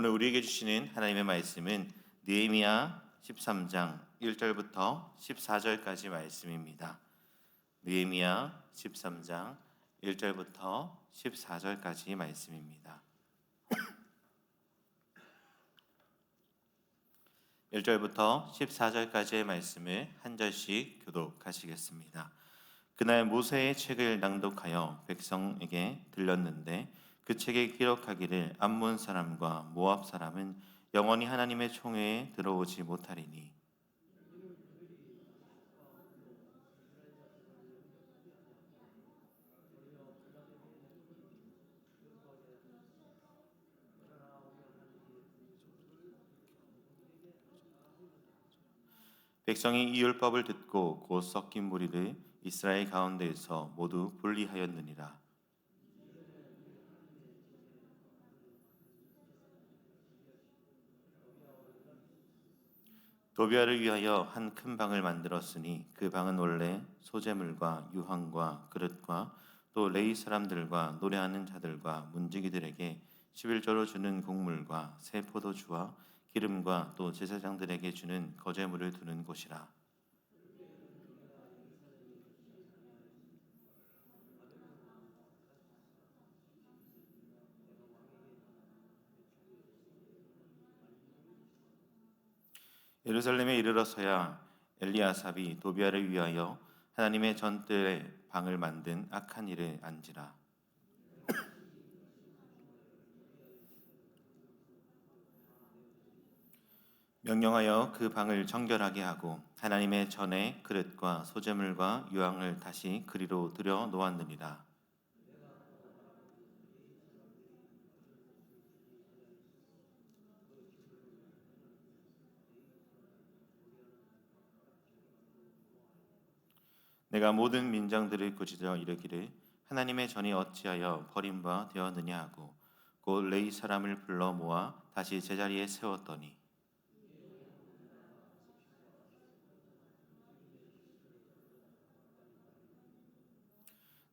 오늘 우리에게 주시는 하나님의 말씀은 느헤미야 13장 1절부터 14절까지 말씀입니다. 느헤미야 13장 1절부터 14절까지 말씀입니다. 1절부터 14절까지의 말씀을 한 절씩 교독하시겠습니다. 그날 모세의 책을 낭독하여 백성에게 들렸는데 그 책에 기록하기를 암몬 사람과 모압 사람은 영원히 하나님의 총회에 들어오지 못하리니 백성이 이 율법을 듣고 곧 섞인 무리를 이스라엘 가운데에서 모두 분리하였느니라. 도비아를 위하여 한 큰 방을 만들었으니 그 방은 원래 소재물과 유황과 그릇과 또 레위 사람들과 노래하는 자들과 문지기들에게 11조로 주는 곡물과 새 포도주와 기름과 또 제사장들에게 주는 거제물을 두는 곳이라. 예루살렘에 이르러서야 엘리아삽이 도비아를 위하여 하나님의 전뜰에 방을 만든 악한 일을 안지라. 명령하여 그 방을 정결하게 하고 하나님의 전에 그릇과 소재물과 유황을 다시 그리로 들여 놓았느니라. 내가 모든 민장들을 꾸짖어 이르기를 하나님의 전이 어찌하여 버림바 되었느냐 하고 곧 레위 사람을 불러 모아 다시 제자리에 세웠더니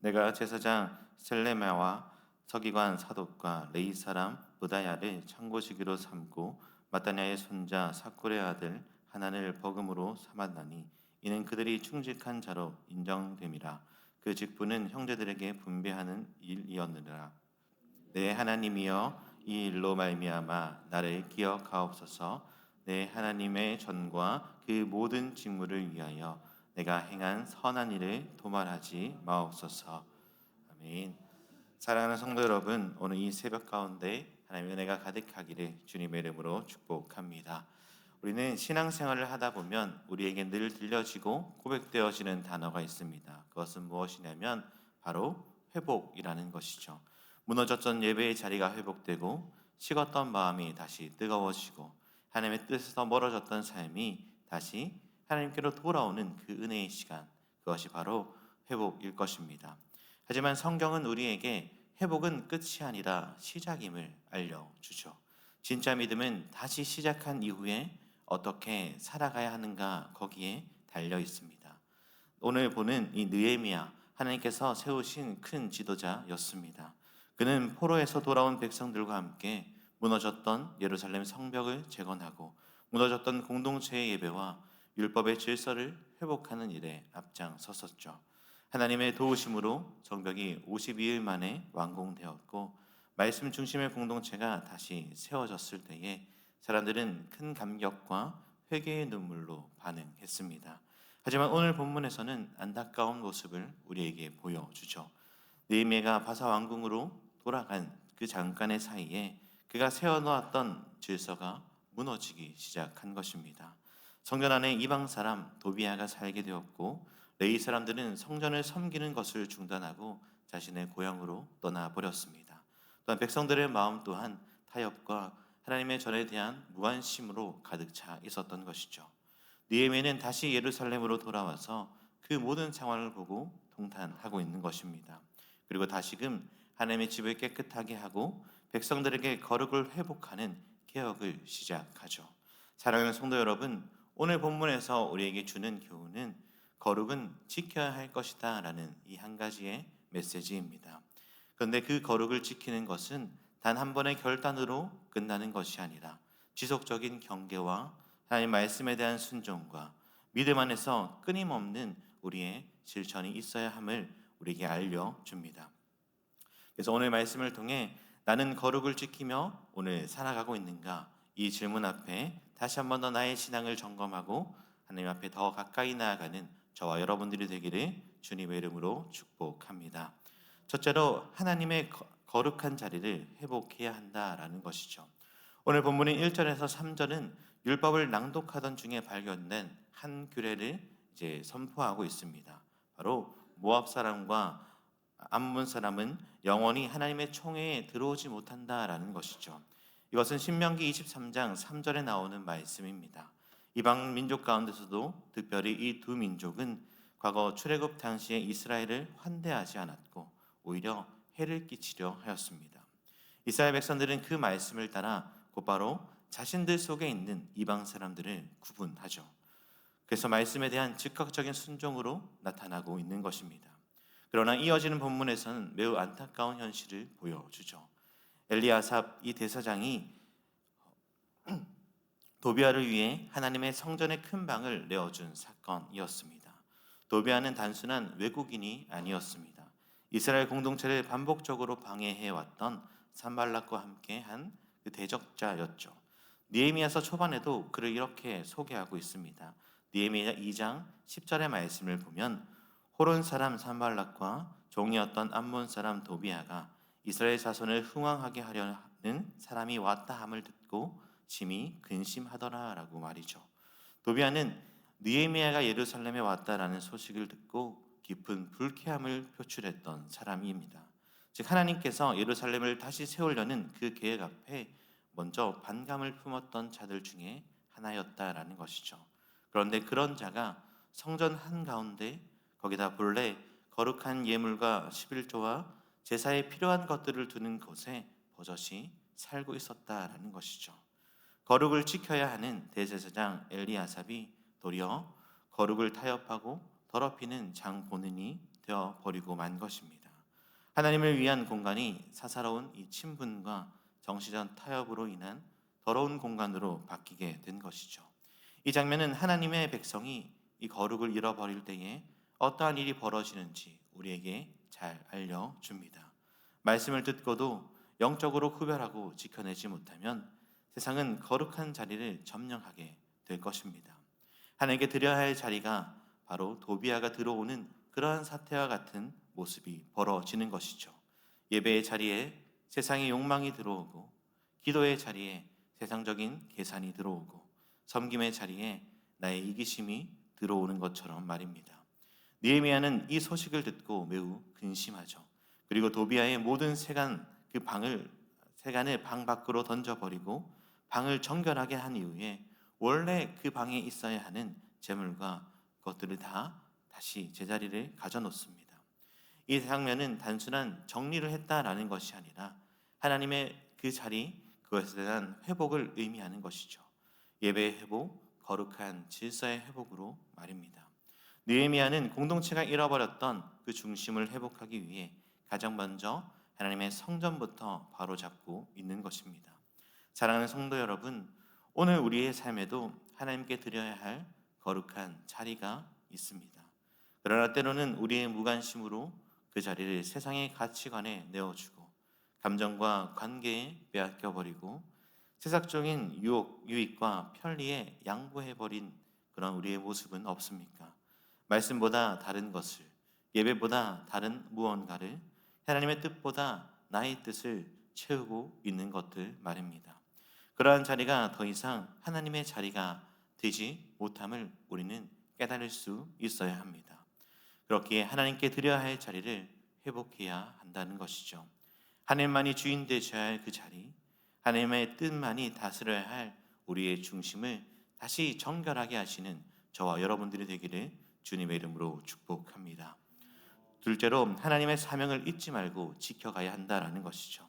내가 제사장 셀레마와 서기관 사독과 레위 사람 부다야를 창고시기로 삼고 마따냐의 손자 사콜의 아들 하난을 버금으로 삼았나니 이는 그들이 충직한 자로 인정됨이라. 그 직분은 형제들에게 분배하는 일이었느니라. 내 하나님이여 이 일로 말미암아 나를 기억하옵소서. 내 하나님의 전과 그 모든 직무를 위하여 내가 행한 선한 일을 도말하지 마옵소서. 아멘. 사랑하는 성도 여러분, 오늘 이 새벽 가운데 하나님의 은혜가 가득하기를 주님의 이름으로 축복합니다. 우리는 신앙생활을 하다 보면 우리에게 늘 들려지고 고백되어지는 단어가 있습니다. 그것은 무엇이냐면 바로 회복이라는 것이죠. 무너졌던 예배의 자리가 회복되고 식었던 마음이 다시 뜨거워지고 하나님의 뜻에서 멀어졌던 삶이 다시 하나님께로 돌아오는 그 은혜의 시간, 그것이 바로 회복일 것입니다. 하지만 성경은 우리에게 회복은 끝이 아니라 시작임을 알려주죠. 진짜 믿음은 다시 시작한 이후에 어떻게 살아가야 하는가 거기에 달려 있습니다. 오늘 보는 이 느헤미야, 하나님께서 세우신 큰 지도자였습니다. 그는 포로에서 돌아온 백성들과 함께 무너졌던 예루살렘 성벽을 재건하고 무너졌던 공동체의 예배와 율법의 질서를 회복하는 일에 앞장섰었죠. 하나님의 도우심으로 성벽이 52일 만에 완공되었고 말씀 중심의 공동체가 다시 세워졌을 때에 사람들은 큰 감격과 회개의 눈물로 반응했습니다. 하지만 오늘 본문에서는 안타까운 모습을 우리에게 보여주죠. 느헤미야가 바사 왕궁으로 돌아간 그 잠깐의 사이에 그가 세워놓았던 질서가 무너지기 시작한 것입니다. 성전 안에 이방 사람 도비아가 살게 되었고 레위 사람들은 성전을 섬기는 것을 중단하고 자신의 고향으로 떠나버렸습니다. 또한 백성들의 마음 또한 타협과 하나님의 전에 대한 무관심으로 가득 차 있었던 것이죠. 느헤미야는 다시 예루살렘으로 돌아와서 그 모든 상황을 보고 통탄하고 있는 것입니다. 그리고 다시금 하나님의 집을 깨끗하게 하고 백성들에게 거룩을 회복하는 개혁을 시작하죠. 사랑하는 성도 여러분, 오늘 본문에서 우리에게 주는 교훈은 거룩은 지켜야 할 것이다 라는 이 한 가지의 메시지입니다. 그런데 그 거룩을 지키는 것은 단 한 번의 결단으로 끝나는 것이 아니라 지속적인 경계와 하나님 말씀에 대한 순종과 믿음 안에서 끊임없는 우리의 실천이 있어야 함을 우리에게 알려줍니다. 그래서 오늘 말씀을 통해 나는 거룩을 지키며 오늘 살아가고 있는가? 이 질문 앞에 다시 한 번 더 나의 신앙을 점검하고 하나님 앞에 더 가까이 나아가는 저와 여러분들이 되기를 주님의 이름으로 축복합니다. 첫째로 하나님의 거룩한 자리를 회복해야 한다라는 것이죠. 오늘 본문인 1절에서 3절은 율법을 낭독하던 중에 발견된 한 규례를 이제 선포하고 있습니다. 바로 모압 사람과 암몬 사람은 영원히 하나님의 총회에 들어오지 못한다라는 것이죠. 이것은 신명기 23장 3절에 나오는 말씀입니다. 이방 민족 가운데서도 특별히 이 두 민족은 과거 출애굽 당시에 이스라엘을 환대하지 않았고 오히려 해를 끼치려 하였습니다. 이스라엘 백성들은 그 말씀을 따라 곧바로 자신들 속에 있는 이방 사람들을 구분하죠. 그래서 말씀에 대한 즉각적인 순종으로 나타나고 있는 것입니다. 그러나 이어지는 본문에서는 매우 안타까운 현실을 보여주죠. 엘리야삽 이 대사장이 도비아를 위해 하나님의 성전의 큰 방을 내어준 사건이었습니다. 도비아는 단순한 외국인이 아니었습니다. 이스라엘 공동체를 반복적으로 방해해왔던 산발락과 함께한 그 대적자였죠. 느헤미야서 초반에도 그를 이렇게 소개하고 있습니다. 느헤미야 2장 10절의 말씀을 보면 호론 사람 산발락과 종이었던 암몬 사람 도비아가 이스라엘 자손을 흥왕하게 하려는 사람이 왔다 함을 듣고 심히 근심하더라라고 말이죠. 도비아는 느헤미야가 예루살렘에 왔다라는 소식을 듣고 깊은 불쾌함을 표출했던 사람입니다. 즉 하나님께서 예루살렘을 다시 세우려는 그 계획 앞에 먼저 반감을 품었던 자들 중에 하나였다라는 것이죠. 그런데 그런 자가 성전 한가운데 거기다 본래 거룩한 예물과 11조와 제사에 필요한 것들을 두는 곳에 버젓이 살고 있었다라는 것이죠. 거룩을 지켜야 하는 대제사장 엘리야삽이 도리어 거룩을 타협하고 더럽히는 장본인이 되어버리고 만 것입니다. 하나님을 위한 공간이 사사로운 이 친분과 정치적 타협으로 인한 더러운 공간으로 바뀌게 된 것이죠. 이 장면은 하나님의 백성이 이 거룩을 잃어버릴 때에 어떠한 일이 벌어지는지 우리에게 잘 알려줍니다. 말씀을 듣고도 영적으로 구별하고 지켜내지 못하면 세상은 거룩한 자리를 점령하게 될 것입니다. 하나님께 드려야 할 자리가 바로 도비아가 들어오는 그러한 사태와 같은 모습이 벌어지는 것이죠. 예배의 자리에 세상의 욕망이 들어오고, 기도의 자리에 세상적인 계산이 들어오고, 섬김의 자리에 나의 이기심이 들어오는 것처럼 말입니다. 느헤미야는 이 소식을 듣고 매우 근심하죠. 그리고 도비아의 모든 세간을 방 밖으로 던져버리고 방을 정결하게 한 이후에 원래 그 방에 있어야 하는 재물과 것들을 다 다시 제자리를 가져놓습니다. 이 장면은 단순한 정리를 했다라는 것이 아니라 하나님의 그 자리, 그것에 대한 회복을 의미하는 것이죠. 예배의 회복, 거룩한 질서의 회복으로 말입니다. 느헤미야는 공동체가 잃어버렸던 그 중심을 회복하기 위해 가장 먼저 하나님의 성전부터 바로잡고 있는 것입니다. 사랑하는 성도 여러분, 오늘 우리의 삶에도 하나님께 드려야 할 거룩한 자리가 있습니다. 그러나 때로는 우리의 무관심으로 그 자리를 세상의 가치관에 내어주고 감정과 관계에 빼앗겨버리고 세상적인 유익과 편리에 양보해버린 그런 우리의 모습은 없습니까? 말씀보다 다른 것을, 예배보다 다른 무언가를, 하나님의 뜻보다 나의 뜻을 채우고 있는 것들 말입니다. 그러한 자리가 더 이상 하나님의 자리가 되지 못함을 우리는 깨달을 수 있어야 합니다. 그렇기에 하나님께 드려야 할 자리를 회복해야 한다는 것이죠. 하나님만이 주인 되셔야 할 그 자리, 하나님의 뜻만이 다스려야 할 우리의 중심을 다시 정결하게 하시는 저와 여러분들이 되기를 주님의 이름으로 축복합니다. 둘째로 하나님의 사명을 잊지 말고 지켜가야 한다는 것이죠.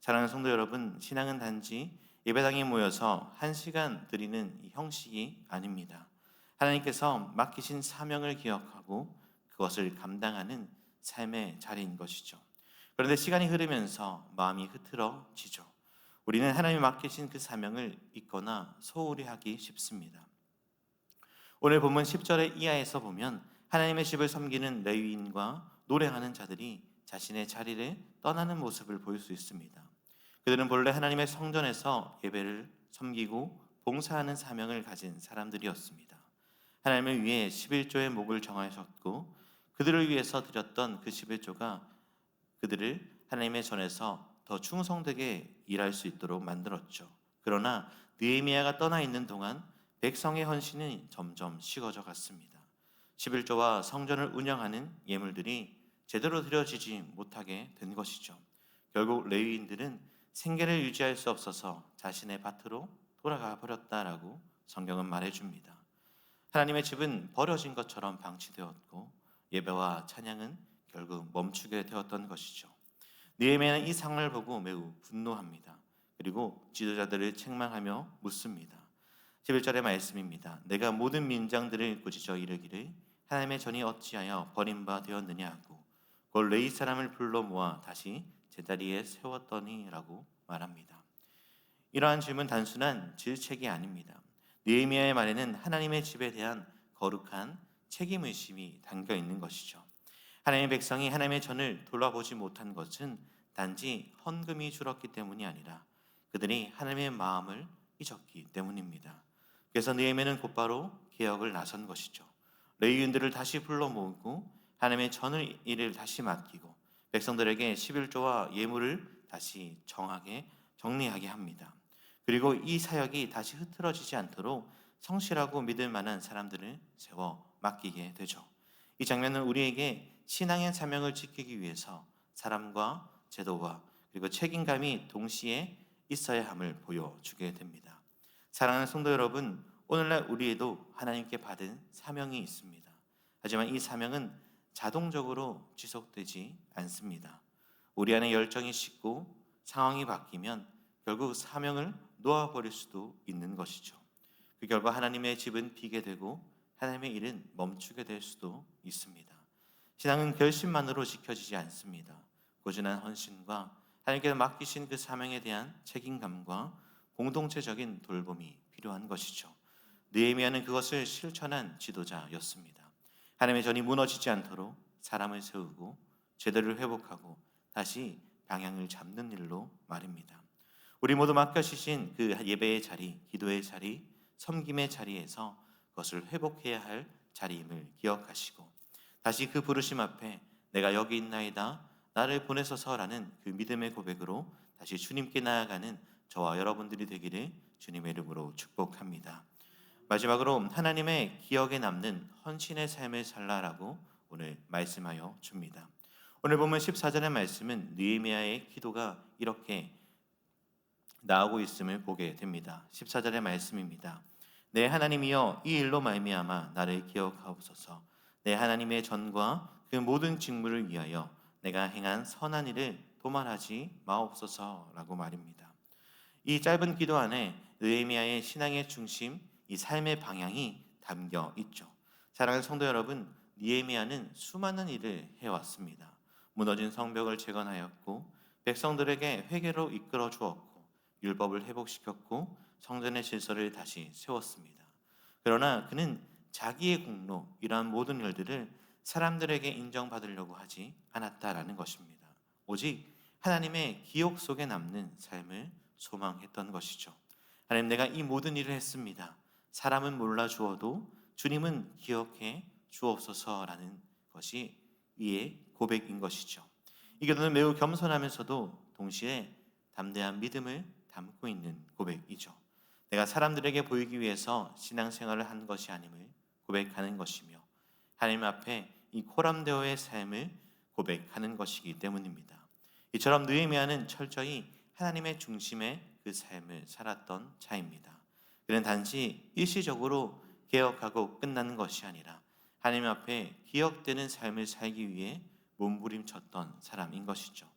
사랑하는 성도 여러분, 신앙은 단지 예배당에 모여서 1시간 드리는 형식이 아닙니다. 하나님께서 맡기신 사명을 기억하고 그것을 감당하는 삶의 자리인 것이죠. 그런데 시간이 흐르면서 마음이 흐트러지죠. 우리는 하나님이 맡기신 그 사명을 잊거나 소홀히 하기 쉽습니다. 오늘 본문 10절의 이하에서 보면 하나님의 집을 섬기는 레위인과 노래하는 자들이 자신의 자리를 떠나는 모습을 볼 수 있습니다. 그들은 본래 하나님의 성전에서 예배를 섬기고 봉사하는 사명을 가진 사람들이었습니다. 하나님을 위해 11조의 목을 정하셨고 그들을 위해서 드렸던 그 11조가 그들을 하나님의 전에서 더 충성되게 일할 수 있도록 만들었죠. 그러나 느헤미야가 떠나 있는 동안 백성의 헌신이 점점 식어져 갔습니다. 11조와 성전을 운영하는 예물들이 제대로 드려지지 못하게 된 것이죠. 결국 레위인들은 생계를 유지할 수 없어서 자신의 밭으로 돌아가 버렸다라고 성경은 말해줍니다. 하나님의 집은 버려진 것처럼 방치되었고 예배와 찬양은 결국 멈추게 되었던 것이죠. 느헤미야는 이 상황을 보고 매우 분노합니다. 그리고 지도자들을 책망하며 묻습니다. 11절의 말씀입니다. 내가 모든 민장들을 꾸짖어 이르기를 하나님의 전이 어찌하여 버림바 되었느냐 하고 곧 레위 사람을 불러 모아 다시 제자리에 세웠더니라고 말합니다. 이러한 질문 단순한 질책이 아닙니다. 느헤미야의 말에는 하나님의 집에 대한 거룩한 책임의식이 담겨 있는 것이죠. 하나님의 백성이 하나님의 전을 돌아보지 못한 것은 단지 헌금이 줄었기 때문이 아니라 그들이 하나님의 마음을 잊었기 때문입니다. 그래서 느헤미야는 곧바로 개혁을 나선 것이죠. 레위인들을 다시 불러 모으고 하나님의 전을 일을 다시 맡기고 백성들에게 11조와 예물을 다시 정리하게 합니다. 그리고 이 사역이 다시 흐트러지지 않도록 성실하고 믿을 만한 사람들을 세워 맡기게 되죠. 이 장면은 우리에게 신앙의 사명을 지키기 위해서 사람과 제도와 그리고 책임감이 동시에 있어야 함을 보여주게 됩니다. 사랑하는 성도 여러분, 오늘날 우리에도 하나님께 받은 사명이 있습니다. 하지만 이 사명은 자동적으로 지속되지 않습니다. 우리 안에 열정이 식고 상황이 바뀌면 결국 사명을 놓아버릴 수도 있는 것이죠. 그 결과 하나님의 집은 비게 되고 하나님의 일은 멈추게 될 수도 있습니다. 신앙은 결심만으로 지켜지지 않습니다. 꾸준한 헌신과 하나님께서 맡기신 그 사명에 대한 책임감과 공동체적인 돌봄이 필요한 것이죠. 느헤미야는 그것을 실천한 지도자였습니다. 하나님의 전이 무너지지 않도록 사람을 세우고 제도를 회복하고 다시 방향을 잡는 일로 말입니다. 우리 모두 맡겨주신 그 예배의 자리, 기도의 자리, 섬김의 자리에서 그것을 회복해야 할 자리임을 기억하시고 다시 그 부르심 앞에 내가 여기 있나이다 나를 보내소서라는 그 믿음의 고백으로 다시 주님께 나아가는 저와 여러분들이 되기를 주님의 이름으로 축복합니다. 마지막으로 하나님의 기억에 남는 헌신의 삶을 살라라고 오늘 말씀하여 줍니다. 오늘 보면 14절의 말씀은 느헤미야의 기도가 이렇게 나오고 있음을 보게 됩니다. 14절의 말씀입니다. 내 하나님이여 이 일로 말미암아 나를 기억하옵소서. 내 하나님의 전과 그 모든 직무를 위하여 내가 행한 선한 일을 도말하지 마옵소서라고 말입니다. 이 짧은 기도 안에 느헤미야의 신앙의 중심, 이 삶의 방향이 담겨 있죠. 사랑하는 성도 여러분, 느헤미야는 수많은 일을 해왔습니다. 무너진 성벽을 재건하였고 백성들에게 회개로 이끌어 주었고 율법을 회복시켰고 성전의 질서를 다시 세웠습니다. 그러나 그는 자기의 공로, 이러한 모든 일들을 사람들에게 인정받으려고 하지 않았다라는 것입니다. 오직 하나님의 기억 속에 남는 삶을 소망했던 것이죠. 하나님, 내가 이 모든 일을 했습니다. 사람은 몰라 주어도 주님은 기억해 주옵소서라는 것이 이의 고백인 것이죠. 이 기도는 매우 겸손하면서도 동시에 담대한 믿음을 담고 있는 고백이죠. 내가 사람들에게 보이기 위해서 신앙생활을 한 것이 아님을 고백하는 것이며 하나님 앞에 이 코람데오의 삶을 고백하는 것이기 때문입니다. 이처럼 느헤미야는 철저히 하나님의 중심의 그 삶을 살았던 자입니다. 그는 단지 일시적으로 개혁하고 끝나는 것이 아니라 하나님 앞에 기억되는 삶을 살기 위해 몸부림쳤던 사람인 것이죠.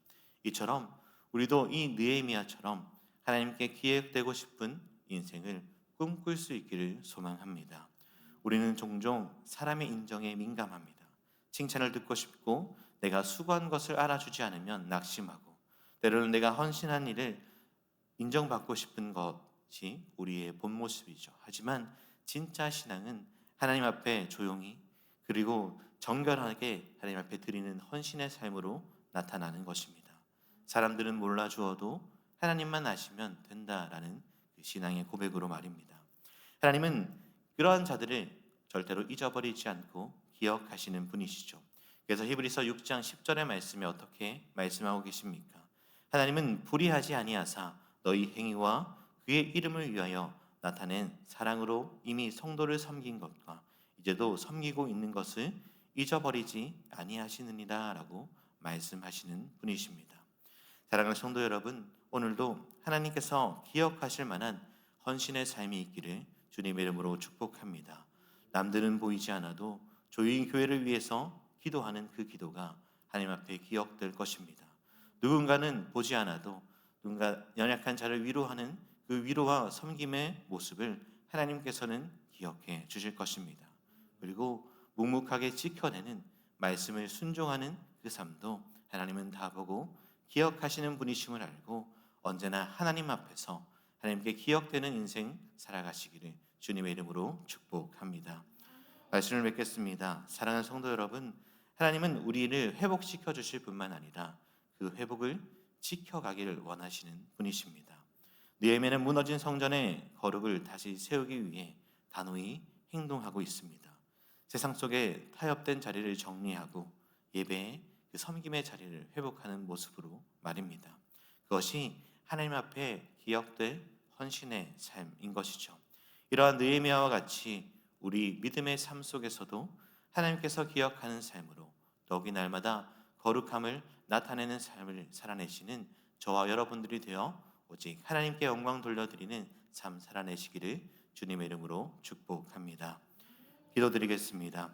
이처럼 우리도 이 느헤미야처럼 하나님께 기억되고 싶은 인생을 꿈꿀 수 있기를 소망합니다. 우리는 종종 사람의 인정에 민감합니다. 칭찬을 듣고 싶고 내가 수고한 것을 알아주지 않으면 낙심하고, 때로는 내가 헌신한 일을 인정받고 싶은 것이 우리의 본 모습이죠. 하지만 진짜 신앙은 하나님 앞에 조용히 그리고 정결하게 하나님 앞에 드리는 헌신의 삶으로 나타나는 것입니다. 사람들은 몰라주어도 하나님만 아시면 된다라는 그 신앙의 고백으로 말입니다. 하나님은 그러한 자들을 절대로 잊어버리지 않고 기억하시는 분이시죠. 그래서 히브리서 6장 10절의 말씀에 어떻게 말씀하고 계십니까? 하나님은 불의하지 아니하사 너희 행위와 그의 이름을 위하여 나타낸 사랑으로 이미 성도를 섬긴 것과 이제도 섬기고 있는 것을 잊어버리지 아니하시느니라 라고 말씀하시는 분이십니다. 사랑하는 성도 여러분, 오늘도 하나님께서 기억하실 만한 헌신의 삶이 있기를 주님의 이름으로 축복합니다. 남들은 보이지 않아도 조용히 교회를 위해서 기도하는 그 기도가 하나님 앞에 기억될 것입니다. 누군가는 보지 않아도 누군가 연약한 자를 위로하는 그 위로와 섬김의 모습을 하나님께서는 기억해 주실 것입니다. 그리고 묵묵하게 지켜내는 말씀을 순종하는 그 삶도 하나님은 다 보고 기억하시는 분이심을 알고 언제나 하나님 앞에서 하나님께 기억되는 인생 살아가시기를 주님의 이름으로 축복합니다. 말씀을 맺겠습니다. 사랑하는 성도 여러분, 하나님은 우리를 회복시켜 주실 뿐만 아니라 그 회복을 지켜가기를 원하시는 분이십니다. 느헤미야는 무너진 성전의 거룩을 다시 세우기 위해 단호히 행동하고 있습니다. 세상 속에 타협된 자리를 정리하고 예배의 그 섬김의 자리를 회복하는 모습으로 말입니다. 그것이 하나님 앞에 기억될 헌신의 삶인 것이죠. 이러한 느헤미야와 같이 우리 믿음의 삶 속에서도 하나님께서 기억하는 삶으로 더욱이 날마다 거룩함을 나타내는 삶을 살아내시는 저와 여러분들이 되어 오직 하나님께 영광 돌려드리는 삶 살아내시기를 주님의 이름으로 축복합니다. 기도드리겠습니다.